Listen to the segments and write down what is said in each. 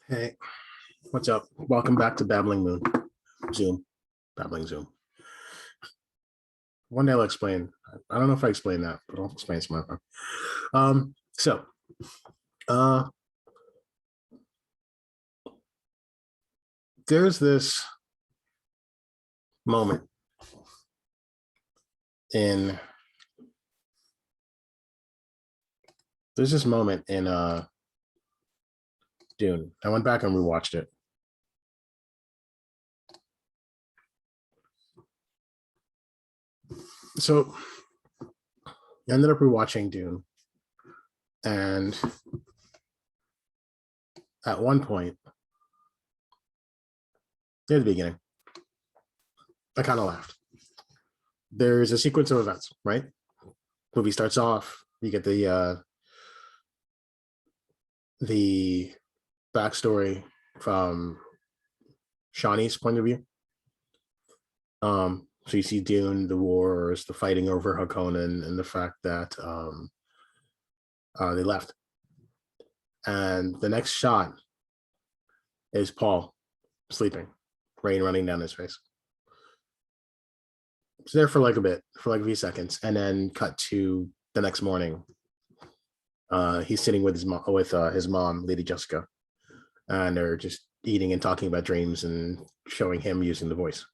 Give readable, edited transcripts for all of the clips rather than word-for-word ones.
Hey, what's up? Welcome back to Babbling Moon. Zoom. Babbling Zoom. One day I'll explain. I don't know if I explained that, but I'll explain some other time. So uh there's this moment in Dune. I went back and rewatched it. So I ended up rewatching Dune, and at one point near the beginning, I kind of laughed. There's a sequence of events, right? Movie starts off, you get the backstory from Shawnee's point of view. So you see Dune, the wars, the fighting over Harkonnen, and the fact that they left. And the next shot is Paul sleeping, rain running down his face. It's there for like a bit, for like a few seconds, and then cut to the next morning. He's sitting with his mom, Lady Jessica, and they're just eating and talking about dreams and showing him using the voice.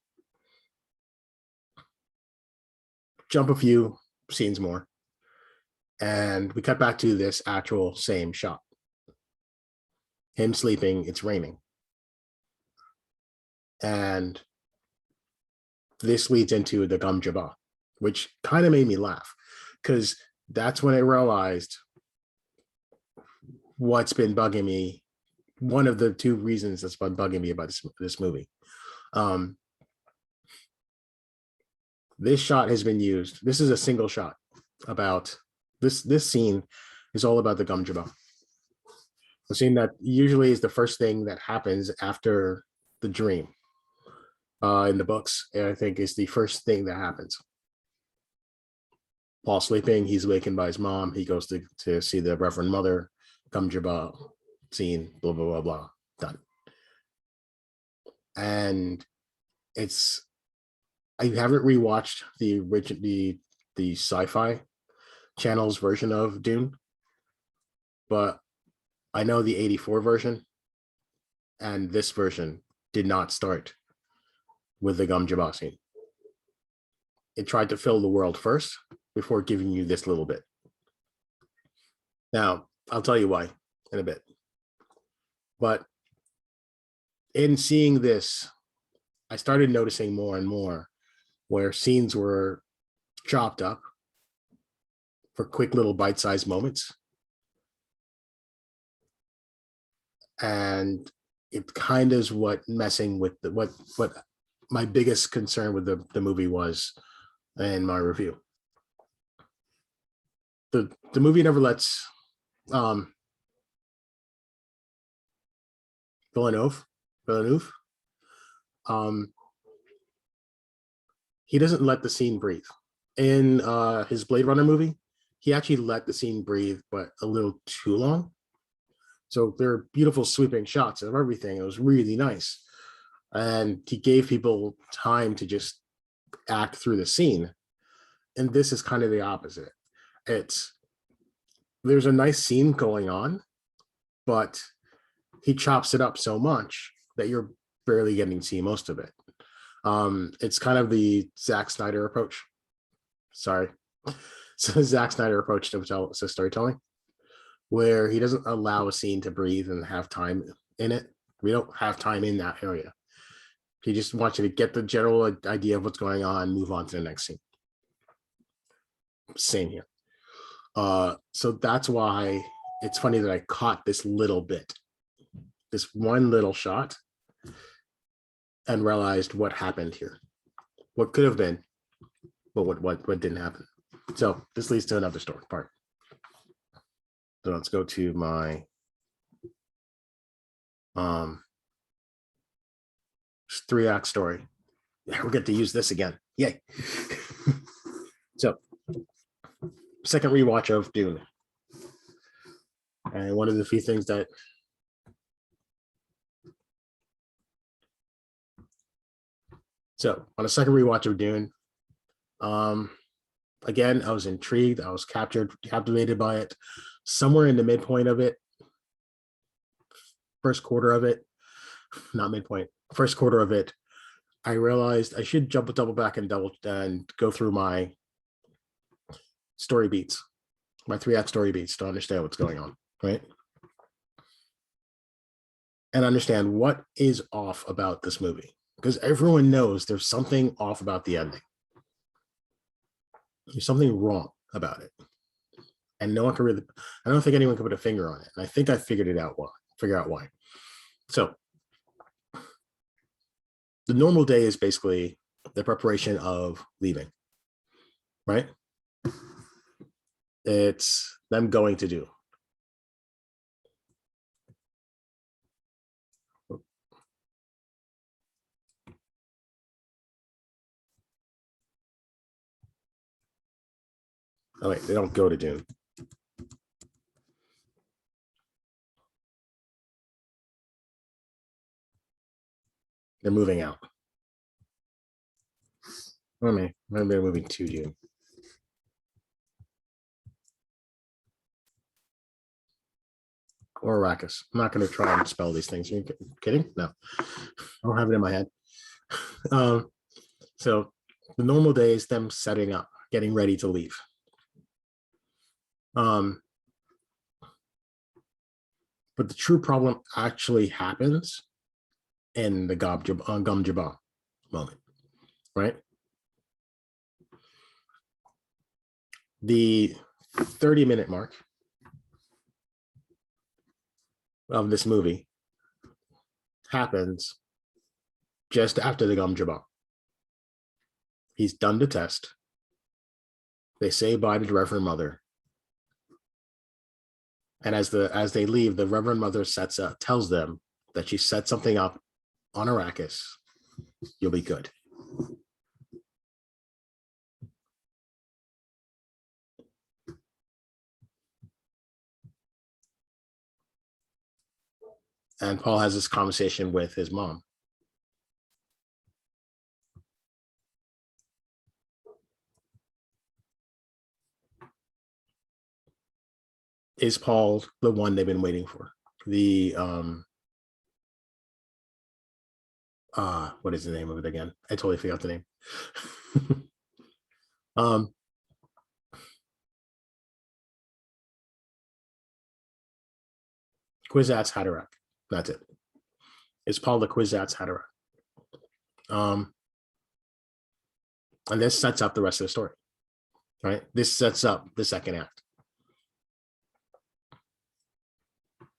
Jump a few scenes more, and we cut back to this actual same shot. Him sleeping, it's raining. And this leads into the Gum Jabba, which kind of made me laugh, because that's when I realized what's been bugging me. One of the two reasons that's been bugging me about this movie. This shot has been used. This is a single shot about this scene is all about the Gum Jabba. The scene that usually is the first thing that happens after the dream in the books, and I think is the first thing that happens. Paul sleeping, he's awakened by his mom. He goes to see the Reverend Mother. Gum Jabba scene, blah blah blah blah, done. And I haven't rewatched the original the sci-fi channel's version of Dune, but I know the 84 version and this version did not start with the Gum Jabba scene. It tried to fill the world first before giving you this little bit. Now, I'll tell you why in a bit. But in seeing this, I started noticing more and more where scenes were chopped up for quick little bite-sized moments. And it kind of is what messing with what my biggest concern with the movie was in my review. The movie never lets Villeneuve, he doesn't let the scene breathe. In his Blade Runner movie, he actually let the scene breathe, but a little too long. So there are beautiful sweeping shots of everything. It was really nice. And he gave people time to just act through the scene. And this is kind of the opposite. There's a nice scene going on, but he chops it up so much that you're barely getting to see most of it. It's kind of the Zack Snyder approach. Sorry. So Zack Snyder approach to storytelling, where he doesn't allow a scene to breathe and have time in it. We don't have time in that area. He just wants you to get the general idea of what's going on, move on to the next scene. Same here. So that's why it's funny that I caught this little bit, this one little shot, and realized what happened here, what could have been, but what didn't happen. So this leads to another story part. So let's go to my 3-act story. Yeah, we get to use this again. Yay. So second rewatch of Dune. And one of the few things that So on a second rewatch of Dune, um, again, I was intrigued. I was captivated by it. Somewhere in the midpoint of it, first quarter of it, not midpoint, first quarter of it, I realized I should double back and go through my story beats, my 3 act story beats to understand what's going on, right? And understand what is off about this movie. Because everyone knows there's something off about the ending. There's something wrong about it. And no one can really, I don't think anyone can put a finger on it. And I think I figured it out why. So the normal day is basically the preparation of leaving, right? It's them going to do. Oh wait, they don't go to Dune. They're moving out. Maybe they're moving to Dune. Or Arrakis. I'm not going to try and spell these things. Are you kidding? No, I don't have it in my head. So the normal day is them setting up, getting ready to leave. But the true problem actually happens in the Gum Jabbar moment, right? The 30-minute mark of this movie happens just after the Gum Jabbar. He's done the test. They say bye to the Reverend Mother. And as they leave, the Reverend Mother tells them that she set something up on Arrakis. You'll be good. And Paul has this conversation with his mom. Is Paul the one they've been waiting for? The what is the name of it again? I totally forgot the name. Kwisatz Haderach. That's it. It's Paul the Kwisatz Haderach. And this sets up the rest of the story, right? This sets up the second act.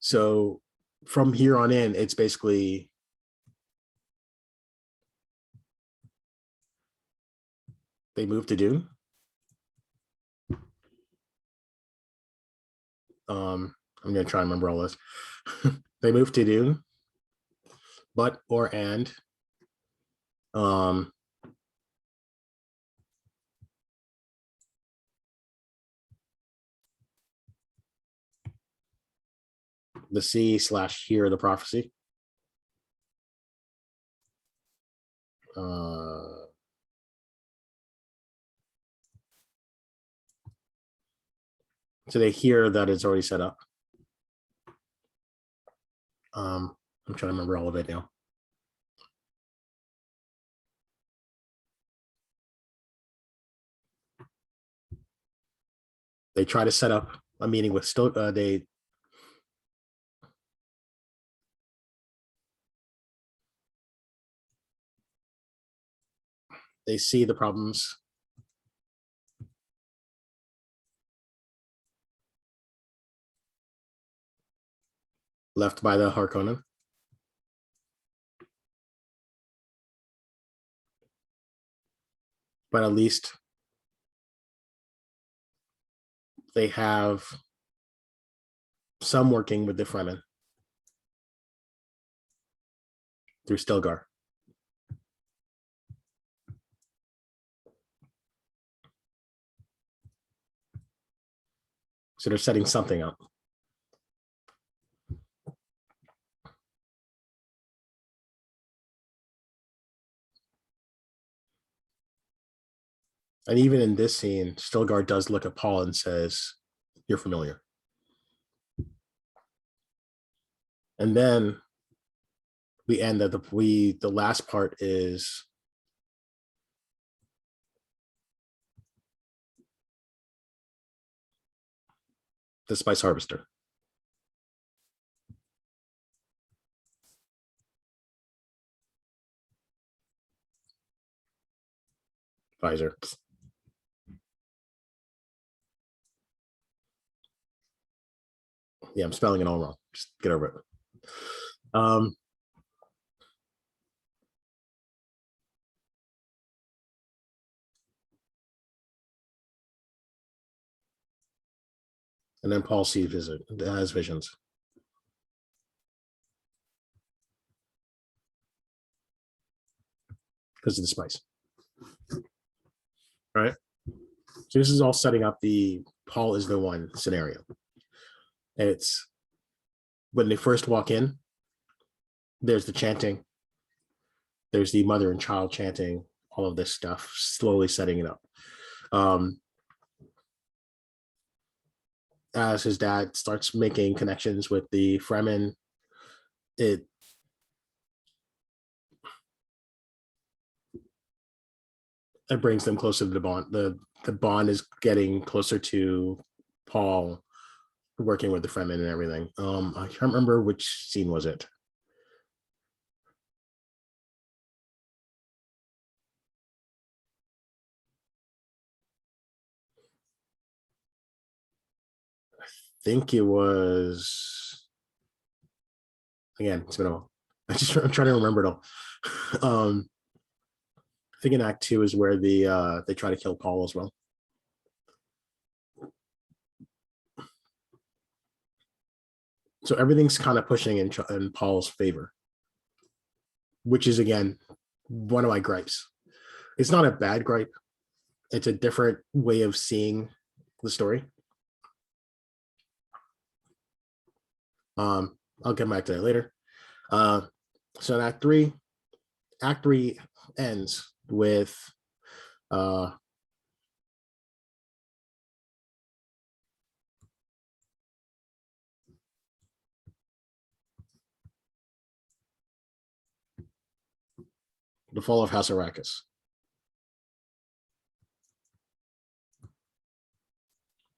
So from here on in, it's basically they move to Dune. I'm going to try and remember all this. They move to Dune, the sea/hear the prophecy. So they hear that it's already set up. I'm trying to remember all of it now. They try to set up a meeting with they see the problems left by the Harkonnen. But at least they have some working with the Fremen through Stilgar. So they're setting something up. And even in this scene, Stilgar does look at Paul and says, "You're familiar." And then we end that the last part is the spice harvester. Visor. Yeah, I'm spelling it all wrong. Just get over it. Um, and then Paul sees has visions because of the spice. Right. So this is all setting up the Paul is the one scenario. And it's when they first walk in, there's the chanting, there's the mother and child chanting, all of this stuff, slowly setting it up. Um, as his dad starts making connections with the Fremen, it it brings them closer to the bond. The bond is getting closer to Paul working with the Fremen and everything. I can't remember which scene was it. I think it was again. It's been a while. I'm trying to remember it all. I think in Act Two is where they try to kill Paul as well. So everything's kind of pushing in Paul's favor, which is again one of my gripes. It's not a bad gripe. It's a different way of seeing the story. I'll get back to that later. Uh, so in Act Three ends with uh, the fall of House Arrakis.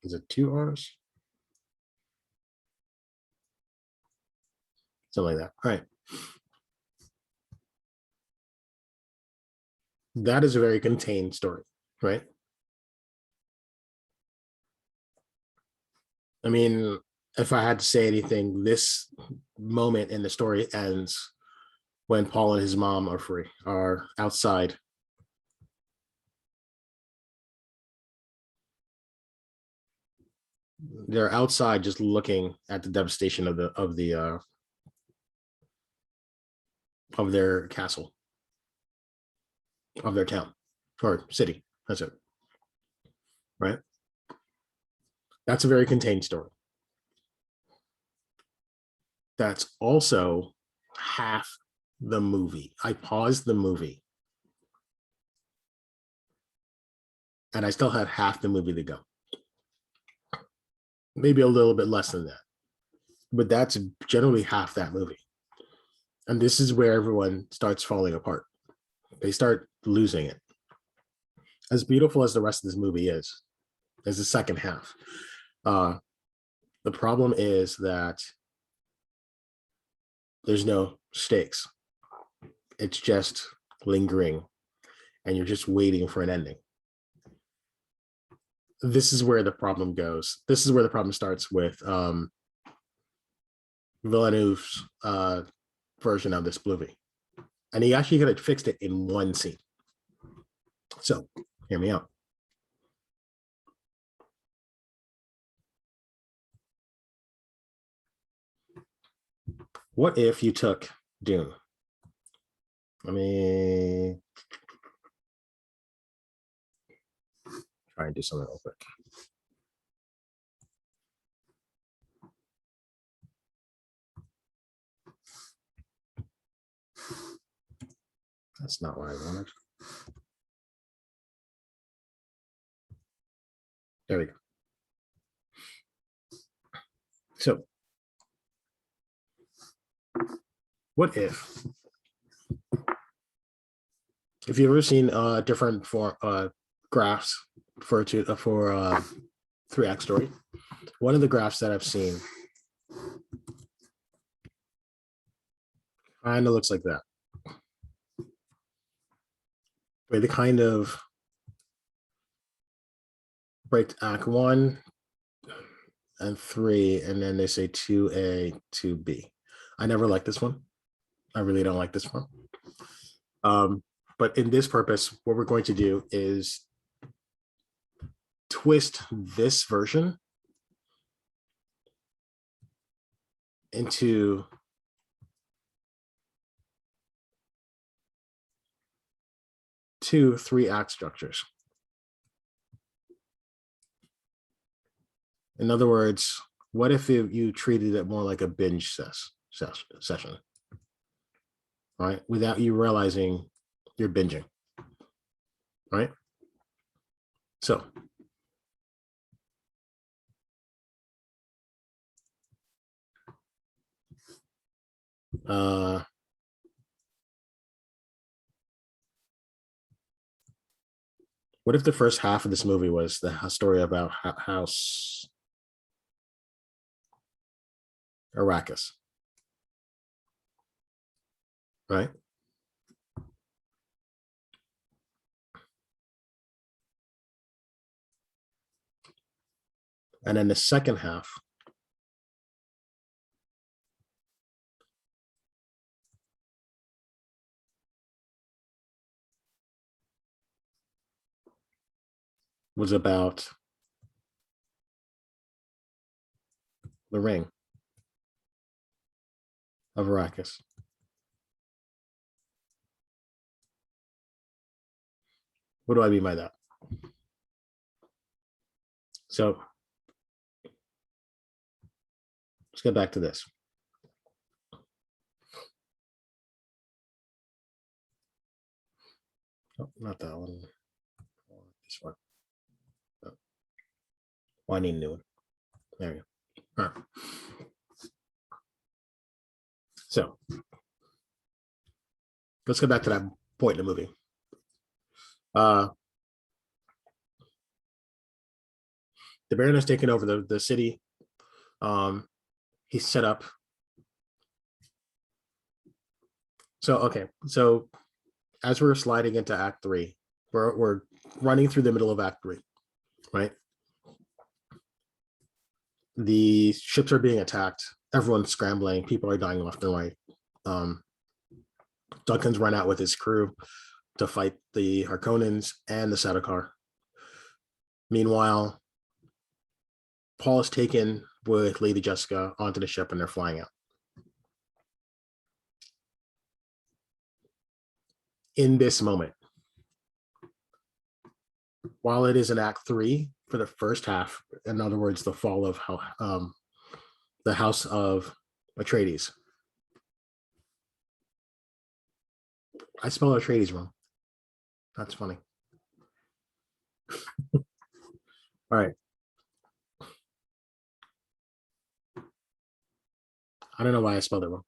Is it 2 hours? Something like that. All right. That is a very contained story, right? I mean, if I had to say anything, this moment in the story ends when Paul and his mom are outside. They're outside just looking at the devastation of their castle, of their town or city. That's it. Right. That's a very contained story. That's also half the movie. I paused the movie and I still had half the movie to go. Maybe a little bit less than that, but that's generally half that movie. And this is where everyone starts falling apart. They start losing it. As beautiful as the rest of this movie is the second half. Uh, the problem is that there's no stakes. It's just lingering, and you're just waiting for an ending. This is where the problem goes. This is where the problem starts with Villeneuve's version of this movie, and he actually could have fixed it in one scene. So, hear me out. What if you took Dune? Let me try and do something real quick. That's not what I wanted. There we go. So what if you've ever seen different graphs for three-act story, one of the graphs that I've seen kind of looks like that. Where they kind of break act 1 and 3, and then they say 2A, 2B. I never liked this one. I really don't like this one. But in this purpose, what we're going to do is twist this version into two 3-act structures. In other words, what if you treated it more like a binge session, right? Without you realizing you're binging, right? So what if the first half of this movie was the story about House Arrakis, right? And then the second half was about the ring of Arrakis. What do I mean by that? So let's get back to this. Oh, not that one. This one. Oh. I need a new one. There we go. All right. So let's go back to that point in the movie. The Baron has taken over the city. He's set up. So okay. So as we're sliding into Act 3, we're running through the middle of Act 3, right? The ships are being attacked. Everyone's scrambling. People are dying left and right. Duncan's run out with his crew to fight the Harkonnens and the Sardaukar. Meanwhile, Paul is taken with Lady Jessica onto the ship and they're flying out. In this moment, while it is in Act 3 for the first half, in other words, the fall of the House of Atreides. I spell Atreides wrong. That's funny. All right. I don't know why I spelled it wrong.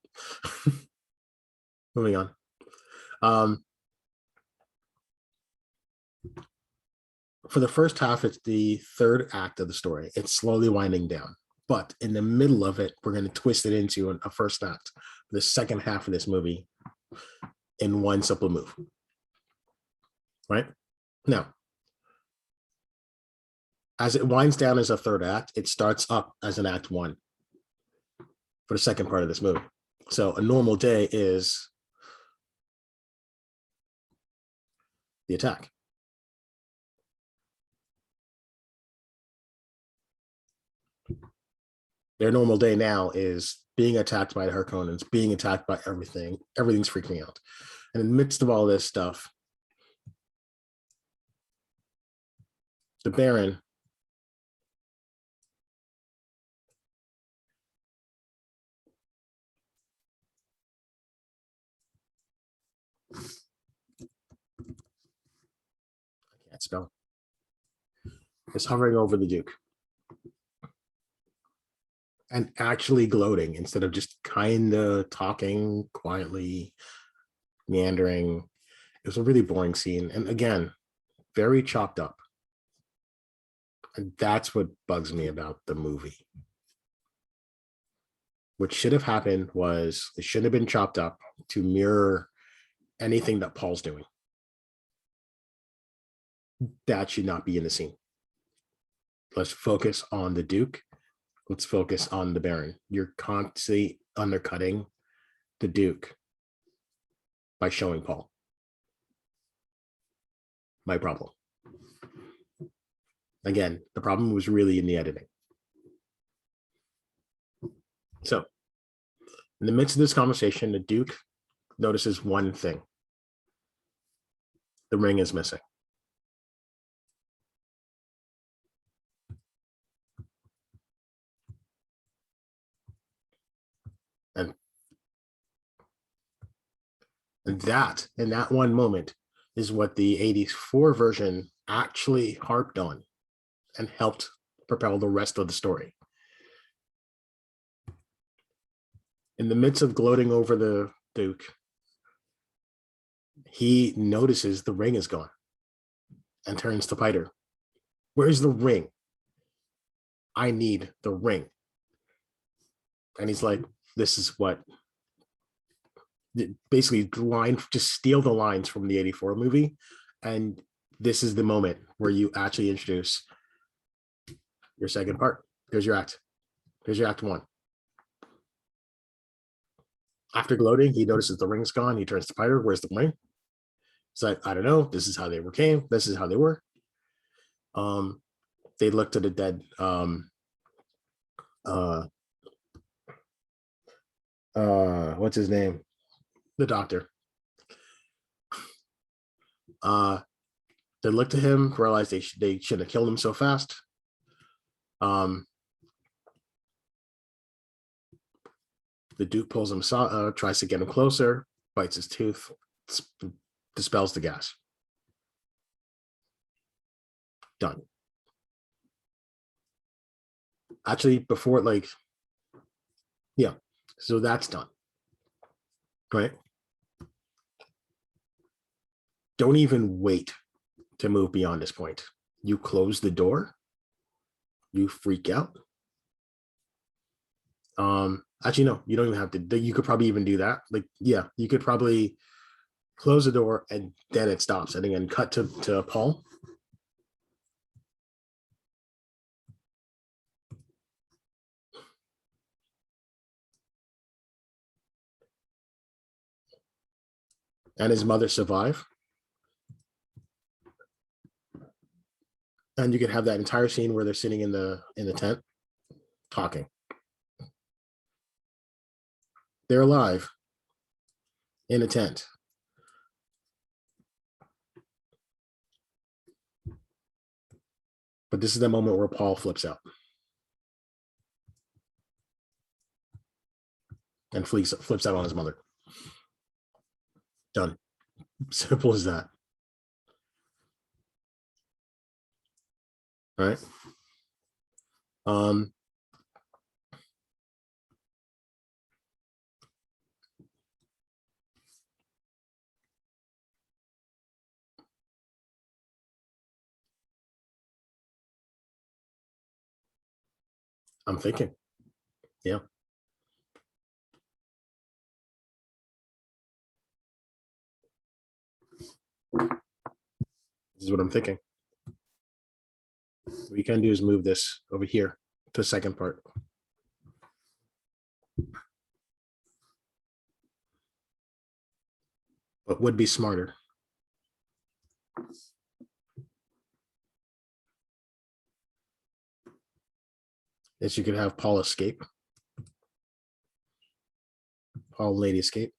Moving on. For the first half, it's the third act of the story. It's slowly winding down. But in the middle of it, we're going to twist it into a first act, the second half of this movie, in one simple move. Right? Now, as it winds down as a third act, it starts up as an Act 1 for the second part of this movie. So a normal day is the attack. Their normal day now is being attacked by the Harkonnens, being attacked by everything. Everything's freaking out. And in the midst of all this stuff, the Baron I can't spell. is hovering over the Duke and actually gloating instead of just kind of talking quietly, meandering. It was a really boring scene. And again, very chopped up. And that's what bugs me about the movie. What should have happened was it should have been chopped up to mirror anything that Paul's doing. That should not be in the scene. Let's focus on the Duke. Let's focus on the Baron. You're constantly undercutting the Duke by showing Paul. My problem. Again, the problem was really in the editing. So, in the midst of this conversation, the Duke notices one thing. The ring is missing. And that, in that one moment, is what the 84 version actually harped on and helped propel the rest of the story. In the midst of gloating over the Duke, he notices the ring is gone and turns to Piter. Where's the ring? I need the ring. And he's like, this is what basically line, just steal the lines from the 84 movie. And this is the moment where you actually introduce your second part. Here's your act. Here's your act one. After gloating, he notices the ring's gone. He turns to Piter. Where's the ring? It's like, I don't know. This is how they came. This is how they were. They looked at a dead what's his name? The doctor. They looked at him, realized they shouldn't have killed him so fast. The Duke pulls him, tries to get him closer, bites his tooth, dispels the gas. Done. Actually, before, like, yeah, so that's done. Right? Don't even wait to move beyond this point. You close the door, you freak out. Actually, no, you don't even have to. You could probably even do that. Like, yeah, you could probably close the door and then it stops. And again, cut to Paul. And his mother survive. And you could have that entire scene where they're sitting in the tent talking. They're alive in a tent. But this is the moment where Paul flips out and flips out on his mother. Done. Simple as that. All right. I'm thinking. Yeah. This is what I'm thinking. What you can do is move this over here to the second part. What would be smarter is you could have Paul escape. Paul lady escape.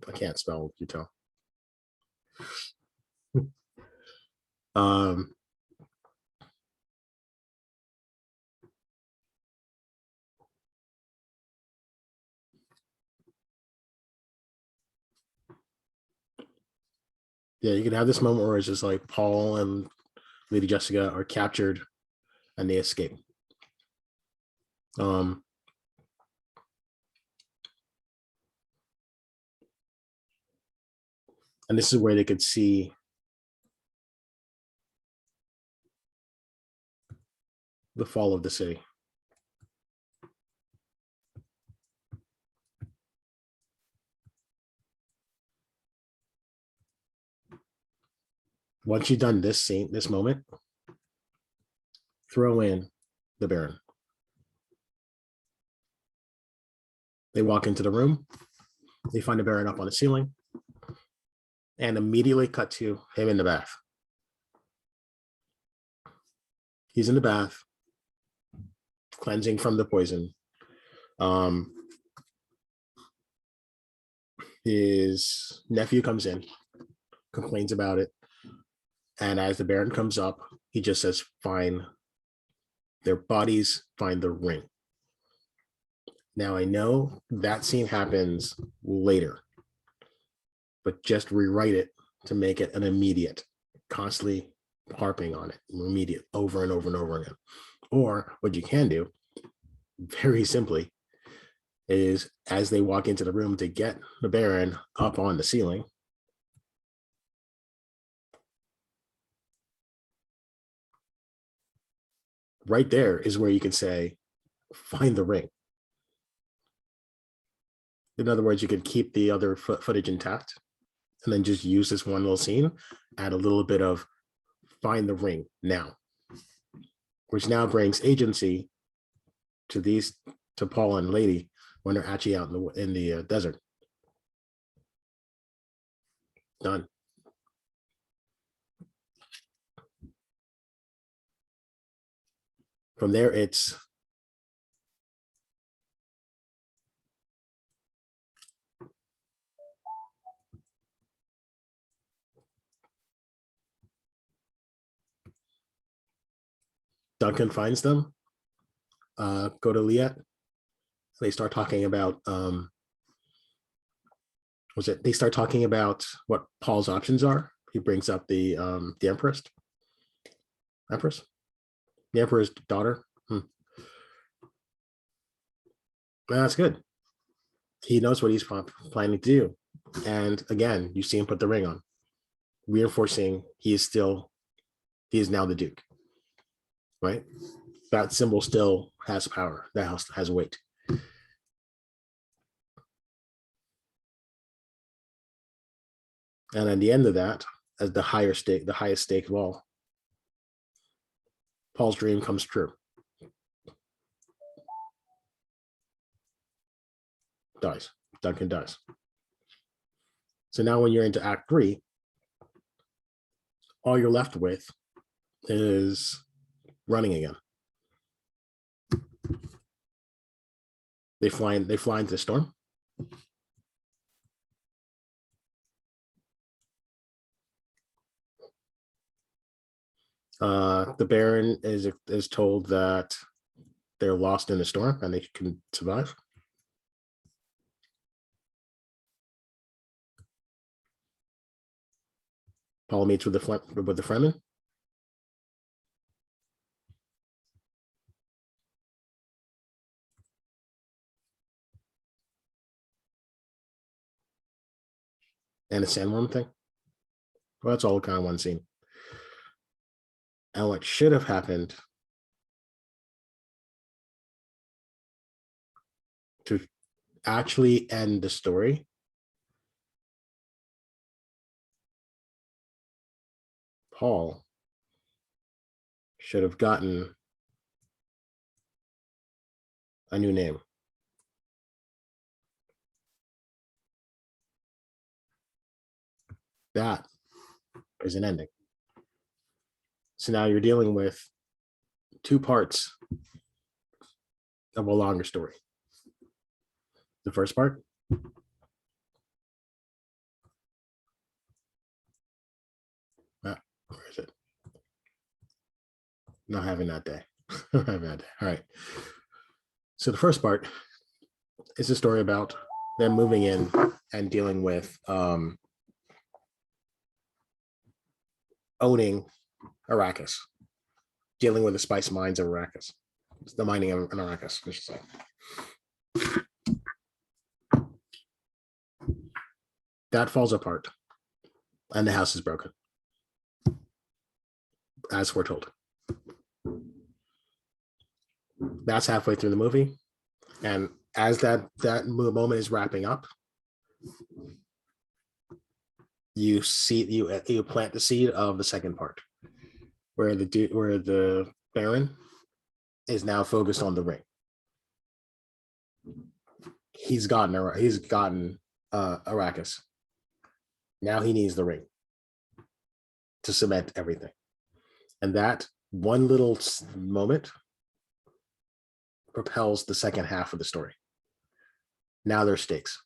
I can't spell, you tell. um, Yeah, you can have this moment where it's just like Paul and Lady Jessica are captured and they escape. Um, and this is where they could see the fall of the city. Once you've done this scene, this moment, throw in the Baron. They walk into the room. They find the Baron up on the ceiling and immediately cut to him in the bath. He's in the bath, cleansing from the poison. His nephew comes in, complains about it. And as the Baron comes up, he just says, "Fine their bodies, find the ring." Now, I know that scene happens later, but just rewrite it to make it an immediate, constantly harping on it, immediate, over and over and over again. Or what you can do, very simply, is as they walk into the room to get the Baron up on the ceiling, right there is where you can say, "Find the ring." In other words, you could keep the other footage intact and then just use this one little scene, add a little bit of "find the ring now," which now brings agency to Paul and Lady when they're actually out in the desert. Done. From there, it's Duncan finds them, go to Liet. They start talking about they start talking about what Paul's options are. He brings up the Empress, the Emperor's daughter. That's good. He knows what he's planning to do, and again, you see him put the ring on, reinforcing he is now the Duke. Right? That symbol still has power. That house has weight. And at the end of that, as the highest stake of all, Paul's dream comes true. Dies. Duncan dies. So now when you're into Act 3, all you're left with is running again. They fly into the storm. The Baron is told that they're lost in the storm and they can survive. Paul meets with the Fremen. And a sandworm thing. Well, that's all kind of one scene. And what should have happened to actually end the story, Paul should have gotten a new name. That is an ending. So now you're dealing with two parts of a longer story. The first part, where is it? Not having that day. Not having that day. All right. So the first part is a story about them moving in and dealing with owning Arrakis, dealing with the spice mines of Arrakis, the mining of Arrakis, I should say. That falls apart, and the house is broken, as we're told. That's halfway through the movie, and as that moment is wrapping up, you plant the seed of the second part, where the Baron is now focused on the ring. He's gotten Arrakis. Now he needs the ring to cement everything, and that one little moment propels the second half of the story. Now there's stakes.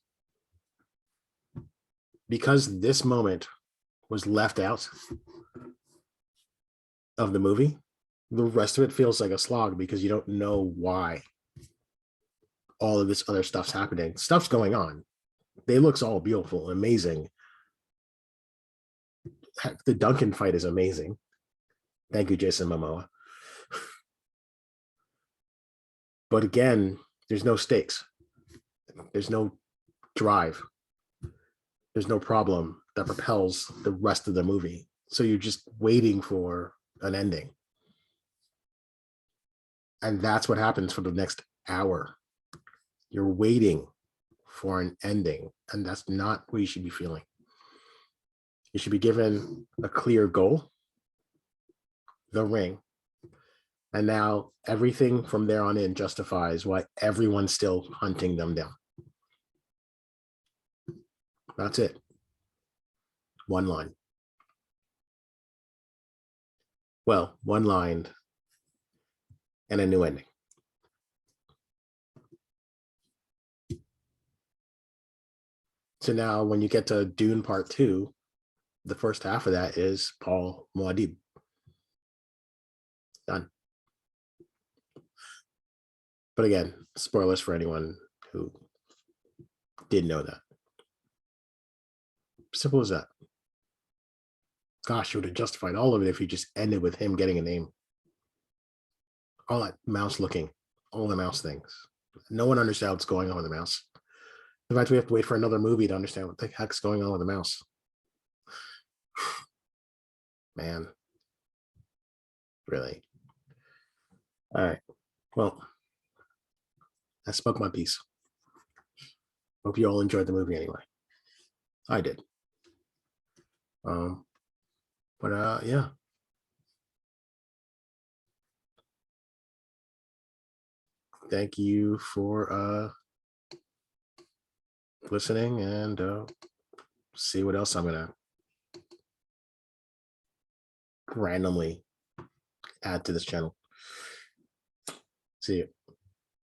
Because this moment was left out of the movie, the rest of it feels like a slog because you don't know why all of this other stuff's happening. Stuff's going on. They looks all beautiful, amazing. Heck, the Duncan fight is amazing. Thank you, Jason Momoa. But again, there's no stakes. There's no drive. There's no problem that propels the rest of the movie. So you're just waiting for an ending. And that's what happens for the next hour. You're waiting for an ending. And that's not what you should be feeling. You should be given a clear goal, the ring. And now everything from there on in justifies why everyone's still hunting them down. That's it. One line. Well, one line and a new ending. So now when you get to Dune Part 2, the first half of that is Paul Muad'Dib. Done. But again, spoilers for anyone who didn't know that. Simple as that. Gosh, you would have justified all of it if you just ended with him getting a name. All that mouse looking, all the mouse things. No one understands what's going on with the mouse. In fact, we have to wait for another movie to understand what the heck's going on with the mouse. Man. Really. All right. Well, I spoke my piece. Hope you all enjoyed the movie anyway. I did. Yeah. Thank you for listening, and see what else I'm gonna randomly add to this channel. See you.